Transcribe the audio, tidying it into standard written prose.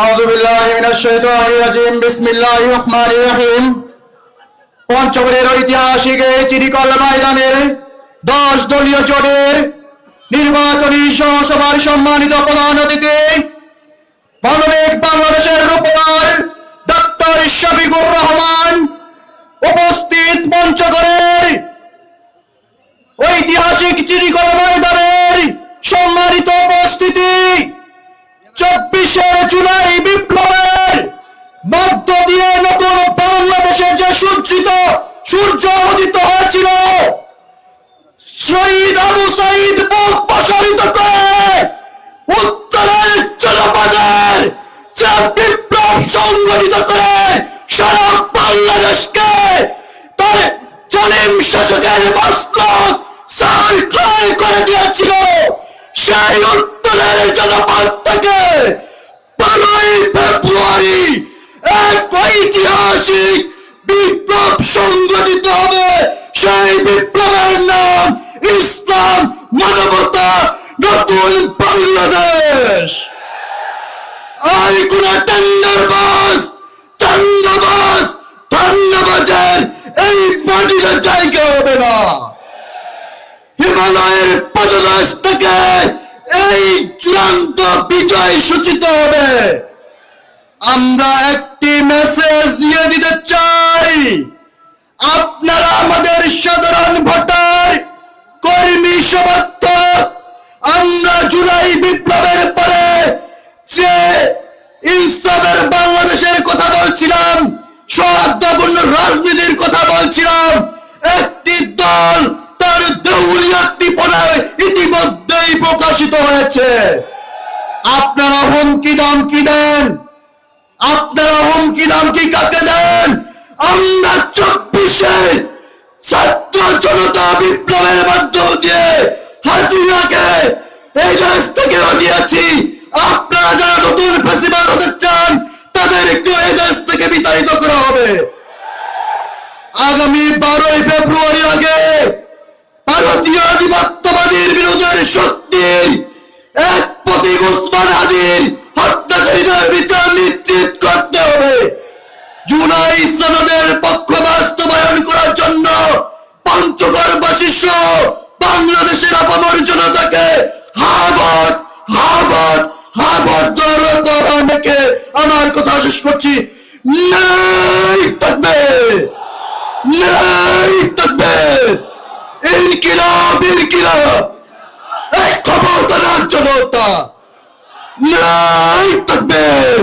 আউযু বিল্লাহি মিনাশ শাইতানির রাজিম বিসমিল্লাহির রহমানির রহিম। পঞ্চগড়ের ঐতিহাসিক এই চিরিকল ময়দানের 10 দলীয় জোটের নির্বাচনী সভার সম্মানিত প্রধান অতিথি মানবিক বাংলাদেশের রূপকার ডক্টর শফিকুর রহমান, উপস্থিত পঞ্চগড়ের ঐতিহাসিক চিরিকল ময়দানের সম্মানিত উপস্থিতি, 24 জুলাই বিপ্লবের মধ্য দিয়ে নতুন বাংলাদেশের যে সূর্য উদিত হয়েছিল, শহীদ আবু সাঈদ বুক প্রসারিত করে উত্তরের জনপদের যে বিপ্লব সংগঠিত করে সারা বাংলাদেশকে তার জালিম শাসকের মস্তক ছারখার করে দিয়েছিল, সেই উত্তরের জনপদ থেকে 12ই ফেব্রুয়ারি এক ঐতিহাসিক বিপ্লব সংগঠিত হবে। সেই বিপ্লবের নাম ইসলাম, মানবতা, নতুন বাংলাদেশ। আর কোন টেন্ডারবাজের এই মাটিতে জায়গা হবে না। হিমালয়ের পদদেশ থেকে এই চূড়ান্ত বিজয় সূচিত হবে। আমরা একটি মেসেজ দিয়ে দিতে চাই, আপনারা আমাদের সাধারণ ভোটার, কর্মী, সমর্থক। আমরা জুলাই বিপ্লবের পরে যে ইনসাফের বাংলাদেশের কথা বলছিলাম, সৌহার্দ্যপূর্ণ রাজনীতির কথা বলছিলাম, একটি দল তার দেউলিয়াত্মীপনায় ইতিমধ্যেই প্রকাশিত হয়েছে। আপনারা হুমকি দামকি দেন, আপনারা হুমকি দামকি কাকে দেন? আমরা 24-এ ছাত্র জনতা বিপ্লবের মাধ্যম দিয়ে হাসিনাকে এই দেশ থেকে হটিয়েছি। আপনারা যারা নতুন ফ্যাসিবাদ হতে চান, তাদেরকে এই দেশ থেকে বিতাড়িত করা হবে। আগামী 12ই ফেব্রুয়ারি আগে ভারতীয় আধিপত্যবাদীর বিরুদ্ধে শক্তির এক প্রতীক ওসমান হাদির হত্যাকারীদের বিচার নিশ্চিত করতে হবে। জুলাই সনদের পক্ষ বাস্তবায়ন করার জন্য পঞ্চগড়বাসী সহ বাংলাদেশের আপামর জনতাকে আমার কথা শেষ করছি। নাই তাকবীর, নাই তাকবীর, ইনকিলাব, ইনকিলাব, এই ক্ষমতার জনতা। নাই তাকবীর।